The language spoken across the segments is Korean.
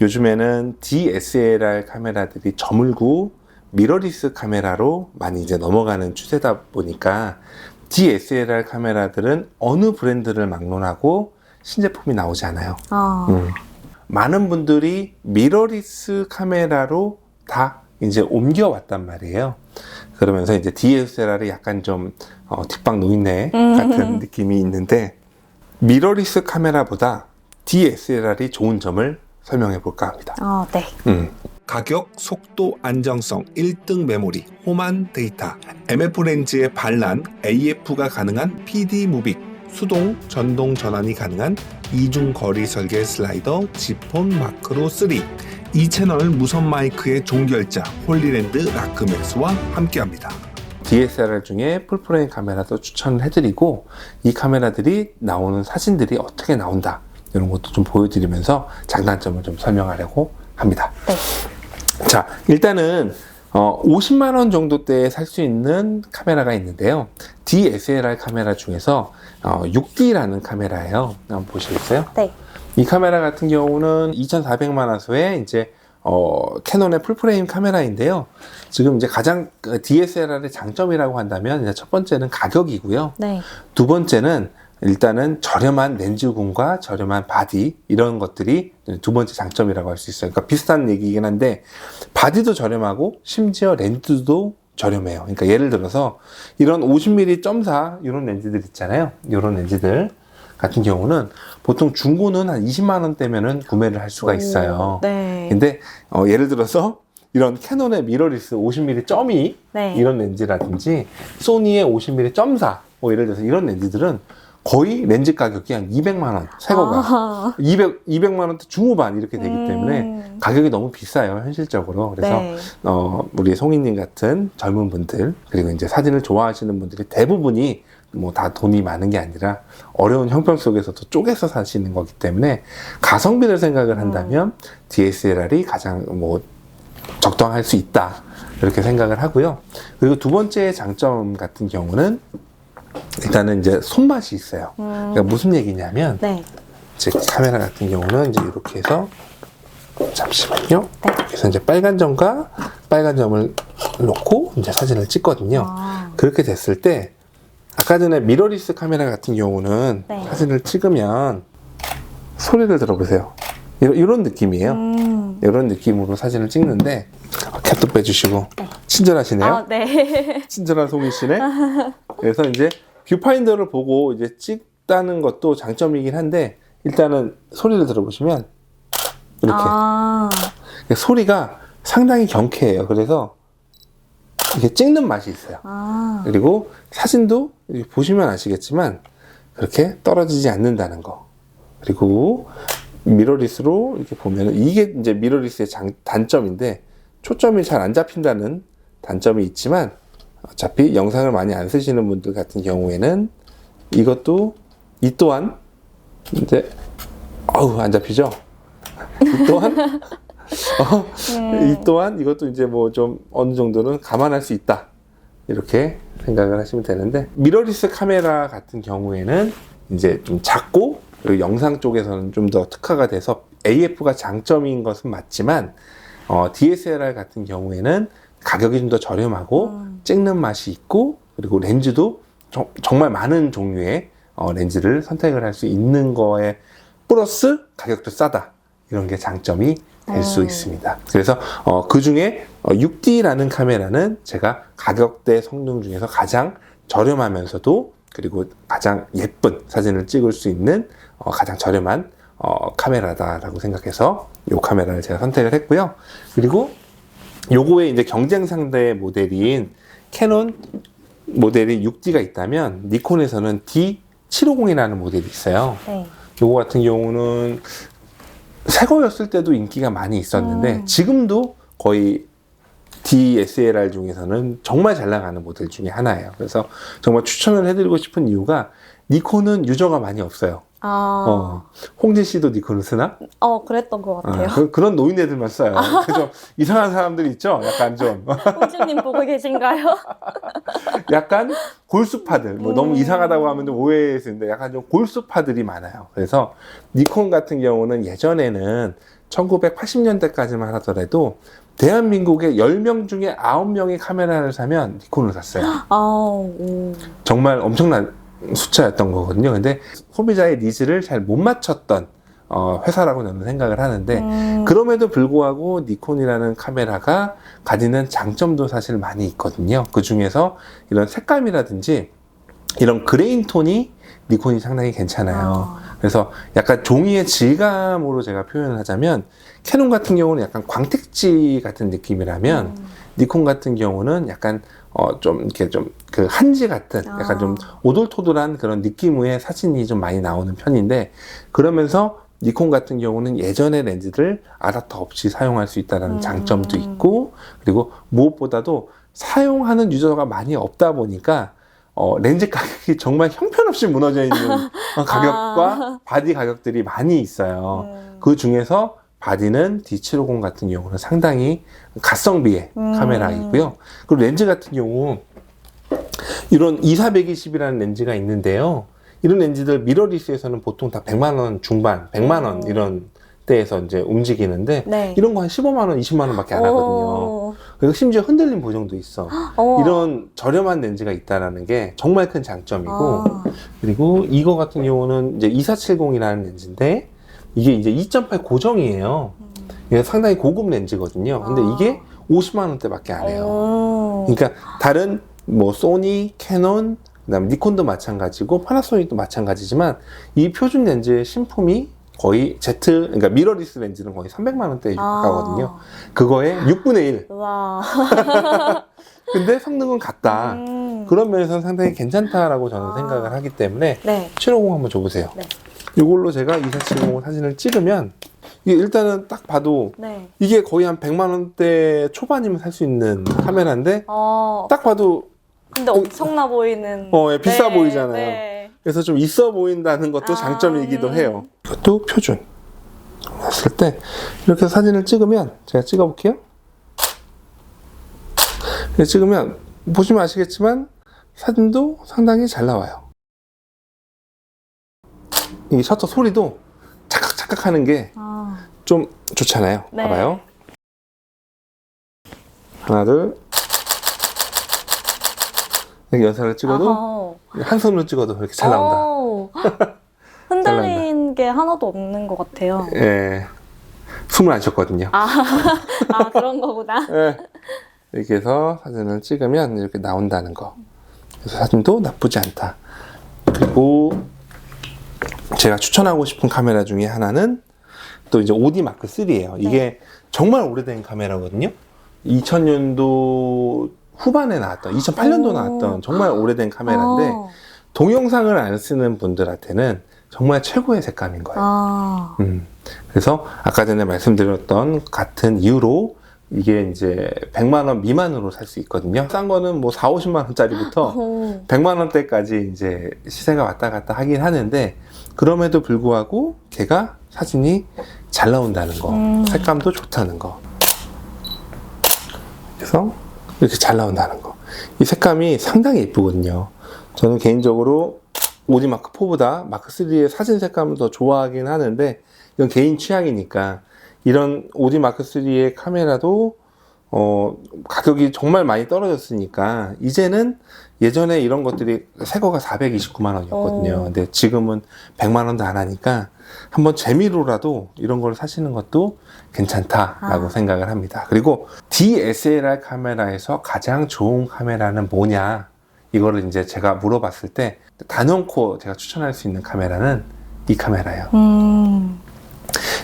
요즘에는 DSLR 카메라들이 저물고 미러리스 카메라로 많이 이제 넘어가는 추세다 보니까 DSLR 카메라들은 어느 브랜드를 막론하고 신제품이 나오지 않아요. 많은 분들이 미러리스 카메라로 다 이제 옮겨왔단 말이에요. 그러면서 이제 DSLR이 약간 좀 뒷방 노인네 같은 느낌이 있는데, 미러리스 카메라보다 DSLR이 좋은 점을 설명해 볼까 합니다. 네. 가격, 속도, 안정성, 1등 메모리, 홈한 데이터, MF 렌즈의 반란, AF가 가능한 PD 무빅, 수동, 전동 전환이 가능한 이중 거리 설계 슬라이더, 지폰 마크로 3, 2채널 무선 마이크의 종결자 홀리랜드 라크맥스와 함께합니다. DSLR 중에 풀프레임 카메라도 추천을 해드리고, 이 카메라들이 나오는 사진들이 어떻게 나온다 이런 것도 좀 보여드리면서 장단점을 좀 설명하려고 합니다. 네. 자, 일단은 50만 원 정도대에 살 수 있는 카메라가 있는데요. DSLR 카메라 중에서 6D라는 카메라예요. 한번 보시겠어요? 네. 이 카메라 같은 경우는 2,400만 화소의 이제 캐논의 풀프레임 카메라인데요. 지금 이제 가장 DSLR의 장점이라고 한다면 이제 첫 번째는 가격이고요. 네. 두 번째는 일단은 저렴한 렌즈군과 저렴한 바디, 이런 것들이 두 번째 장점이라고 할 수 있어요. 그러니까 비슷한 얘기이긴 한데, 바디도 저렴하고 심지어 렌즈도 저렴해요. 그러니까 예를 들어서 이런 50mm.4 이런 렌즈들 있잖아요. 이런 렌즈들 같은 경우는 보통 중고는 한 20만 원대면은 구매를 할 수가 있어요. 네. 근데 예를 들어서 이런 캐논의 미러리스 50mm.2 네. 이런 렌즈라든지 소니의 50mm.4 뭐 예를 들어서 이런 렌즈들은 거의 렌즈 가격이 한 200만 원, 새 거가 200만 원대 중후반 이렇게 되기 때문에 가격이 너무 비싸요, 현실적으로. 그래서 네. 우리 송이님 같은 젊은 분들, 그리고 이제 사진을 좋아하시는 분들이 대부분이 뭐 다 돈이 많은 게 아니라 어려운 형편 속에서도 쪼개서 사시는 거기 때문에 가성비를 생각을 한다면 DSLR이 가장 뭐 적당할 수 있다, 이렇게 생각을 하고요. 그리고 두 번째 장점 같은 경우는 일단은 이제 손맛이 있어요. 그러니까 무슨 얘기냐면, 네. 제 카메라 같은 경우는 이제 이렇게 해서, 잠시만요. 네. 그래서 이제 빨간 점과 빨간 점을 놓고 이제 사진을 찍거든요. 그렇게 됐을 때, 아까 전에 미러리스 카메라 같은 경우는 네. 사진을 찍으면 소리를 들어보세요. 이런 느낌이에요. 이런 느낌으로 사진을 찍는데, 캡도 빼주시고, 네. 친절하시네요. 네. 친절한 송이 씨네. 그래서 이제 뷰파인더를 보고 이제 찍다는 것도 장점이긴 한데, 일단은 소리를 들어보시면 이렇게 소리가 상당히 경쾌해요. 그래서 이렇게 찍는 맛이 있어요. 그리고 사진도 이렇게 보시면 아시겠지만 그렇게 떨어지지 않는다는 거. 그리고 미러리스로 이렇게 보면은 이게 이제 미러리스의 단점인데, 초점이 잘 안 잡힌다는 단점이 있지만, 어차피 영상을 많이 안 쓰시는 분들 같은 경우에는 이것도, 이 또한 이제 안 잡히죠? 이 또한 이 또한 이것도 이제 뭐 좀 어느 정도는 감안할 수 있다, 이렇게 생각을 하시면 되는데, 미러리스 카메라 같은 경우에는 이제 좀 작고, 그리고 영상 쪽에서는 좀 더 특화가 돼서 AF가 장점인 것은 맞지만, DSLR 같은 경우에는 가격이 좀 더 저렴하고 찍는 맛이 있고, 그리고 렌즈도 정말 많은 종류의 렌즈를 선택을 할 수 있는 거에 플러스 가격도 싸다, 이런 게 장점이 될 수 있습니다. 그래서 그 중에 6D라는 카메라는 제가 가격대 성능 중에서 가장 저렴하면서도, 그리고 가장 예쁜 사진을 찍을 수 있는 가장 저렴한 카메라다라고 생각해서 이 카메라를 제가 선택을 했고요. 그리고 요거의 이제 경쟁 상대 모델인 캐논 모델이 6D가 있다면, 니콘에서는 D750이라는 모델이 있어요. 네. 요거 같은 경우는 새 거였을 때도 인기가 많이 있었는데, 지금도 거의 DSLR 중에서는 정말 잘 나가는 모델 중에 하나예요. 그래서 정말 추천을 해드리고 싶은 이유가, 니콘은 유저가 많이 없어요. 홍진 씨도 니콘을 쓰나? 그랬던 것 같아요. 그런 노인네들만 써요. 그죠? 이상한 사람들이 있죠? 약간 좀. 홍진님 보고 계신가요? 약간 골수파들. 뭐 너무 이상하다고 하면 좀 오해할 수 있는데, 약간 좀 골수파들이 많아요. 그래서 니콘 같은 경우는 예전에는 1980년대까지만 하더라도 대한민국의 10명 중에 9명이 카메라를 사면 니콘을 샀어요. 정말 엄청난 숫자였던 거거든요. 근데 소비자의 니즈를 잘 못 맞췄던 회사라고 저는 생각을 하는데 그럼에도 불구하고 니콘이라는 카메라가 가지는 장점도 사실 많이 있거든요. 그 중에서 이런 색감이라든지 이런 그레인 톤이 니콘이 상당히 괜찮아요. 그래서 약간 종이의 질감으로 제가 표현을 하자면 캐논 같은 경우는 약간 광택지 같은 느낌이라면 니콘 같은 경우는 약간 좀 이렇게 좀 그 한지 같은 약간 좀 오돌토돌한 그런 느낌의 사진이 좀 많이 나오는 편인데 그러면서 니콘 같은 경우는 예전의 렌즈를 아답터 없이 사용할 수 있다는 장점도 있고 그리고 무엇보다도 사용하는 유저가 많이 없다 보니까 렌즈 가격이 정말 형편없이 무너져 있는 가격과 바디 가격들이 많이 있어요. 그 중에서 바디는 D750 같은 경우는 상당히 가성비의 카메라이고요. 그리고 렌즈 같은 경우 이런 2420이라는 렌즈가 있는데요. 이런 렌즈들 미러리스에서는 보통 다 100만 원 중반, 100만 원 이런 때에서 이제 움직이는데 네. 이런 거 한 15만 원, 20만 원밖에 안 하거든요. 그리고 심지어 흔들림 보정도 있어. 이런 저렴한 렌즈가 있다라는 게 정말 큰 장점이고 그리고 이거 같은 경우는 이제 2470이라는 렌즈인데 이게 이제 2.8 고정이에요. 이게 상당히 고급 렌즈거든요. 근데 이게 50만 원대밖에 안 해요. 그러니까 다른 뭐 소니, 캐논, 그다음에 니콘도 마찬가지고 파나소닉도 마찬가지지만 이 표준 렌즈의 신품이 거의 그러니까 미러리스 렌즈는 거의 300만 원대에 가거든요. 그거의 6분의 1. 와. 근데 성능은 같다. 그런 면에서는 상당히 괜찮다라고 저는 생각을 하기 때문에 네. 750 한번 줘보세요. 네. 이걸로 제가 2470 사진을 찍으면 이게 일단은 딱 봐도 네. 이게 거의 한 100만 원대 초반이면 살 수 있는 카메라인데 딱 봐도 근데 엄청나 보이는. 예, 비싸 보이잖아요. 네. 그래서 좀 있어 보인다는 것도 장점이기도 해요. 이것도 표준. 봤을 때 이렇게 사진을 찍으면 제가 찍어볼게요. 이렇게 찍으면 보시면 아시겠지만 사진도 상당히 잘 나와요. 이 셔터 소리도 찰칵찰칵 하는 게 좀 좋잖아요. 네. 봐봐요. 하나, 둘. 이렇게 연사를 찍어도 한 손으로 찍어도 이렇게 잘 나온다. 흔들리는 게 하나도 없는 것 같아요. 예. 숨을 안 쉬었거든요. 그런 거구나. 예. 이렇게 해서 사진을 찍으면 이렇게 나온다는 거. 그래서 사진도 나쁘지 않다. 그리고 제가 추천하고 싶은 카메라 중에 하나는 또 이제 OD 마크 3예요. 이게 정말 오래된 카메라거든요. 2000년도 후반에 나왔던, 2008년도 나왔던 정말 오래된 카메라인데 동영상을 안 쓰는 분들한테는 정말 최고의 색감인 거예요. 그래서 아까 전에 말씀드렸던 같은 이유로 이게 이제 100만 원 미만으로 살 수 있거든요. 싼 거는 뭐 4, 50만 원짜리부터 100만 원대까지 이제 시세가 왔다 갔다 하긴 하는데 그럼에도 불구하고 걔가 사진이 잘 나온다는 거, 색감도 좋다는 거. 그래서 이렇게 잘 나온다는 거. 이 색감이 상당히 예쁘거든요. 저는 개인적으로 오디 마크 4보다 마크 3의 사진 색감을 더 좋아하긴 하는데 이건 개인 취향이니까 이런 오디 마크 3의 카메라도 가격이 정말 많이 떨어졌으니까 이제는 예전에 이런 것들이 새거가 429만 원이었거든요. 근데 지금은 100만 원도 안 하니까 한번 재미로라도 이런 걸 사시는 것도 괜찮다라고 생각을 합니다. 그리고 DSLR 카메라에서 가장 좋은 카메라는 뭐냐? 이거를 이제 제가 물어봤을 때 단연코 제가 추천할 수 있는 카메라는 이 카메라예요.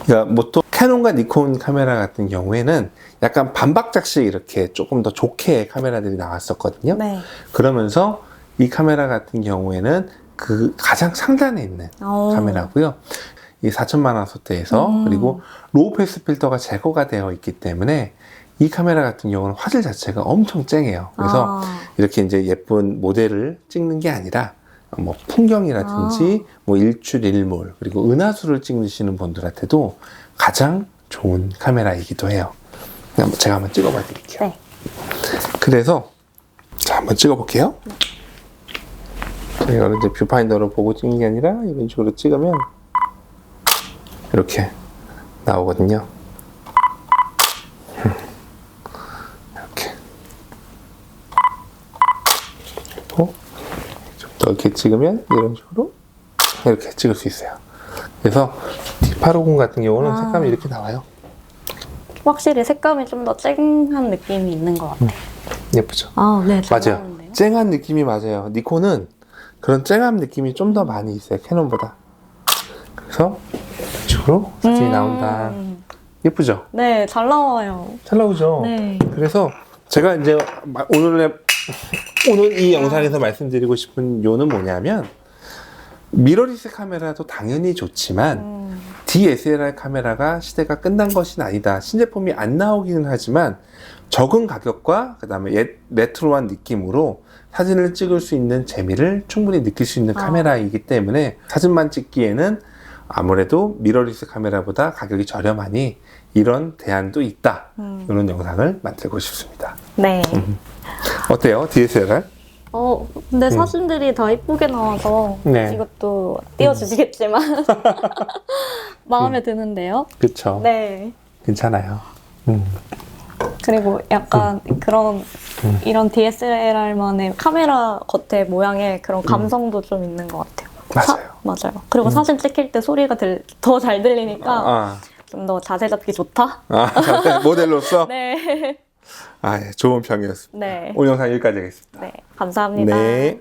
그러니까 뭐 또 캐논과 니콘 카메라 같은 경우에는 약간 반박작식 이렇게 조금 더 좋게 카메라들이 나왔었거든요. 네. 그러면서 이 카메라 같은 경우에는 그 가장 상단에 있는 카메라고요. 이 4천만 원 소대에서 그리고 로우 패스 필터가 제거가 되어 있기 때문에 이 카메라 같은 경우는 화질 자체가 엄청 쨍해요. 그래서 이렇게 이제 예쁜 모델을 찍는 게 아니라 뭐 풍경이라든지 뭐 일출일몰 그리고 은하수를 찍으시는 분들한테도 가장 좋은 카메라이기도 해요. 제가 한번 찍어봐 드릴게요. 네. 그래서 자 한번 찍어볼게요. 이거를 이제 뷰파인더로 보고 찍는 게 아니라 이런 식으로 찍으면 이렇게 나오거든요. 이렇게 찍으면 이런 식으로 이렇게 찍을 수 있어요. 그래서 D850 같은 경우는 색감이 이렇게 나와요. 확실히 색감이 좀 더 쨍한 느낌이 있는 것 같아요. 예쁘죠? 아, 네, 잘 맞아요. 나오는데요? 쨍한 느낌이 맞아요. 니콘은 그런 쨍한 느낌이 좀 더 많이 있어요. 캐논보다. 그래서 이런 식으로 사진이 나온다. 예쁘죠? 네, 잘 나와요. 잘 나오죠? 네. 그래서 제가 이제 오늘 이 영상에서 말씀드리고 싶은 요는 뭐냐면 미러리스 카메라도 당연히 좋지만 DSLR 카메라가 시대가 끝난 것은 아니다. 신제품이 안 나오기는 하지만 적은 가격과 그 다음에 레트로한 느낌으로 사진을 찍을 수 있는 재미를 충분히 느낄 수 있는 카메라이기 때문에 사진만 찍기에는 아무래도 미러리스 카메라보다 가격이 저렴하니 이런 대안도 있다. 이런 영상을 만들고 싶습니다. 네. 어때요? DSLR? 근데 사진들이 다 이쁘게 나와서 네. 이것도 띄워주시겠지만 마음에 드는데요? 그쵸. 네. 괜찮아요. 그리고 약간 그런 이런 DSLR만의 카메라 겉에 모양의 그런 감성도 좀 있는 것 같아요. 맞아요. 맞아요. 그리고 사진 찍힐 때 소리가 더 잘 들리니까 좀 좀 더 자세 잡기 좋다? 모델로서? 네. 좋은 평이었습니다. 네. 오늘 영상 여기까지 하겠습니다. 네. 감사합니다. 네.